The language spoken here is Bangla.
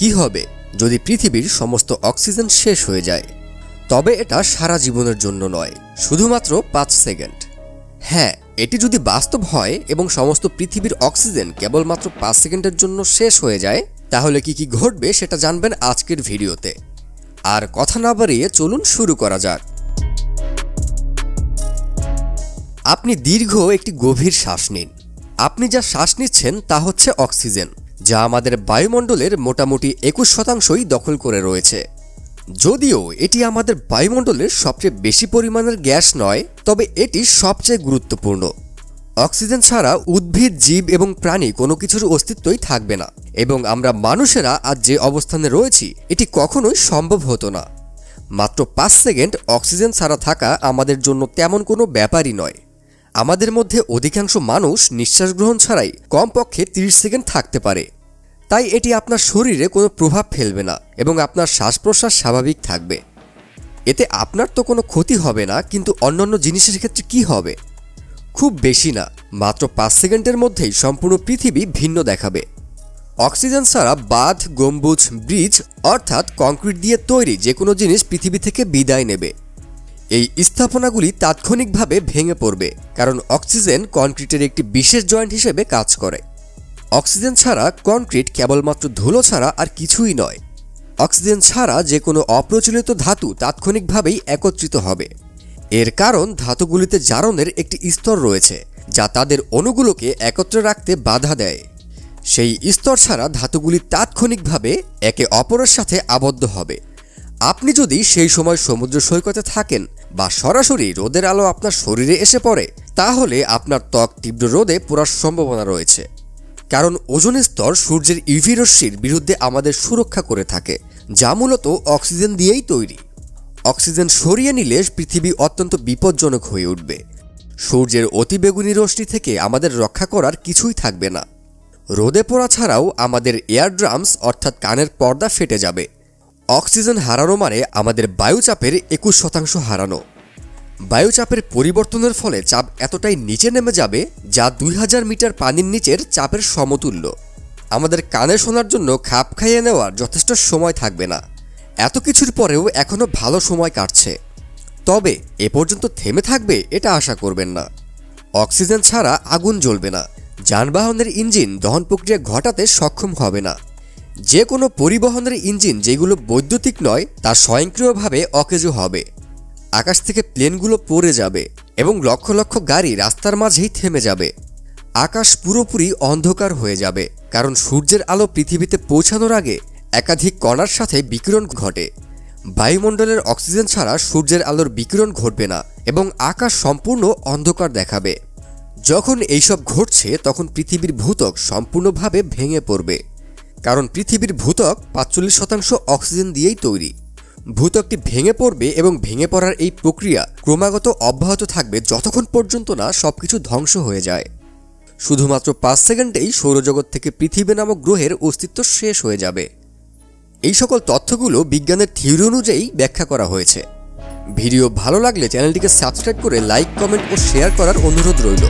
কি হবে যদি পৃথিবীর সমস্ত অক্সিজেন শেষ হয়ে যায়? তবে এটা সারা জীবনের জন্য নয়, শুধুমাত্র 5 সেকেন্ড। হ্যাঁ, এটি যদি বাস্তব হয় এবং সমস্ত পৃথিবীর অক্সিজেন কেবলমাত্র 5 সেকেন্ডের জন্য শেষ হয়ে যায়, তাহলে কি ঘটবে সেটা জানবেন আজকের ভিডিওতে। আর কথা না বাড়িয়ে চলুন শুরু করা যাক। আপনি দীর্ঘ একটি গভীর শ্বাস নিন। আপনি যা শ্বাস নিচ্ছেন তা হচ্ছে অক্সিজেন, যা আমাদের বায়ুমণ্ডলের মোটামুটি 21% দখল করে রয়েছে। যদিও এটি আমাদের বায়ুমণ্ডলের সবচেয়ে বেশি পরিমাণের গ্যাস নয়, তবে এটি সবচেয়ে গুরুত্বপূর্ণ। অক্সিজেন ছাড়া উদ্ভিদ, জীব এবং প্রাণী কোনো কিছুর অস্তিত্বই থাকবে না, এবং আমরা মানুষেরা আজ যে অবস্থানে রয়েছি এটি কখনোই সম্ভব হতো না। মাত্র 5 সেকেন্ড অক্সিজেন ছাড়া থাকা আমাদের জন্য তেমন কোনো ব্যাপারই নয়। আমাদের মধ্যে অধিকাংশ মানুষ নিঃশ্বাস গ্রহণ ছাড়াই কমপক্ষে 30 সেকেন্ড থাকতে পারে। তাই এটি আপনার শরীরে কোনো প্রভাব ফেলবে না এবং আপনার শ্বাস প্রশ্বাস স্বাভাবিক থাকবে। এতে আপনার তো কোনো ক্ষতি হবে না, কিন্তু অন্যান্য জিনিসের ক্ষেত্রে কি হবে? খুব বেশি না, মাত্র 5 সেকেন্ডের মধ্যেই সম্পূর্ণ পৃথিবী ভিন্ন দেখাবে। অক্সিজেন ছাড়া বাঁধ, গম্বুজ, ব্রিজ অর্থাৎ কংক্রিট দিয়ে তৈরি যে কোনো জিনিস পৃথিবী থেকে বিদায় নেবে। এই স্থাপনাগুলি তাৎক্ষণিকভাবে ভেঙে পড়বে, কারণ অক্সিজেন কংক্রিটের একটি বিশেষ জয়েন্ট হিসেবে কাজ করে। অক্সিজেন ছাড়া কংক্রিট কেবলমাত্র ধুলো ছাড়া আর কিছুই নয়। অক্সিজেন ছাড়া যে কোনো অপ্রচলিত ধাতু তাৎক্ষণিকভাবেই একত্রিত হবে। এর কারণ ধাতুগুলিতে জারণের একটি স্তর রয়েছে, যা তাদের অণুগুলোকে একত্রে রাখতে বাধা দেয়। সেই স্তর ছাড়া ধাতুগুলি তাৎক্ষণিকভাবে একে অপরের সাথে আবদ্ধ হবে। আপনি যদি সেই সময় সমুদ্র সৈকতে থাকেন বা সরাসরি রোদের আলো আপনার শরীরে এসে পড়ে, তাহলে আপনার ত্বক তীব্র রোদে পোড়ার সম্ভাবনা রয়েছে। কারণ ওজোন স্তর সূর্যের ইউভি রশ্মির বিরুদ্ধে আমাদের সুরক্ষা করে থাকে, যা মূলত অক্সিজেন দিয়েই তৈরি। অক্সিজেন সরিয়ে নিলে পৃথিবী অত্যন্ত বিপজ্জনক হয়ে উঠবে। সূর্যের অতিবেগুনি রশ্মি থেকে আমাদের রক্ষা করার কিছুই থাকবে না। রোদে পোড়া ছাড়াও আমাদের এয়ার ড্রামস অর্থাৎ কানের পর্দা ফেটে যাবে। অক্সিজেন হারানো মানে আমাদের বায়ুচাপের 21% হারানো। বায়ুচাপের পরিবর্তনের ফলে চাপ এতটাই নিচে নেমে যাবে যা 2000 মিটার পানির নিচের চাপের সমতুল্য। আমাদের কানে শোনার জন্য খাপ খাইয়ে নেওয়ার যথেষ্ট সময় থাকবে না। এত কিছুর পরেও এখনও ভালো সময় কাটছে, তবে এ পর্যন্ত থেমে থাকবে এটা আশা করবেন না। অক্সিজেন ছাড়া আগুন জ্বলবে না। যানবাহনের ইঞ্জিন দহন প্রক্রিয়া ঘটাতে সক্ষম হবে না। যে কোনো পরিবহনের ইঞ্জিন যেগুলো বৈদ্যুতিক নয় তা স্বয়ংক্রিয়ভাবে অকেজো হবে। আকাশ থেকে প্লেনগুলো পড়ে যাবে এবং লক্ষ লক্ষ গাড়ি রাস্তার মাঝেই থেমে যাবে। আকাশ পুরোপুরি অন্ধকার হয়ে যাবে, কারণ সূর্যের আলো পৃথিবীতে পৌঁছানোর আগে একাধিক কণার সাথে বিকিরণ ঘটে। বায়ুমণ্ডলের অক্সিজেন ছাড়া সূর্যের আলোর বিকিরণ ঘটবে না এবং আকাশ সম্পূর্ণ অন্ধকার দেখাবে। যখন এইসব ঘটছে তখন পৃথিবীর ভূত্বক সম্পূর্ণভাবে ভেঙে পড়বে, কারণ পৃথিবীর ভূত্বক 45% অক্সিজেন দিয়েই তৈরি। ভূত্বকটি ভেঙে পড়বে এবং ভেঙে পড়ার এই প্রক্রিয়া ক্রমাগত অব্যাহত থাকবে যতক্ষণ পর্যন্ত না সবকিছু ধ্বংস হয়ে যায়। শুধুমাত্র 5 সেকেন্ডেই সৌরজগৎ থেকে পৃথিবী নামক গ্রহের অস্তিত্ব শেষ হয়ে যাবে। এই সকল তথ্যগুলো বিজ্ঞানের থিওরি অনুযায়ী ব্যাখ্যা করা হয়েছে। ভিডিও ভালো লাগলে চ্যানেলটিকে সাবস্ক্রাইব করে লাইক, কমেন্ট ও শেয়ার করার অনুরোধ রইল।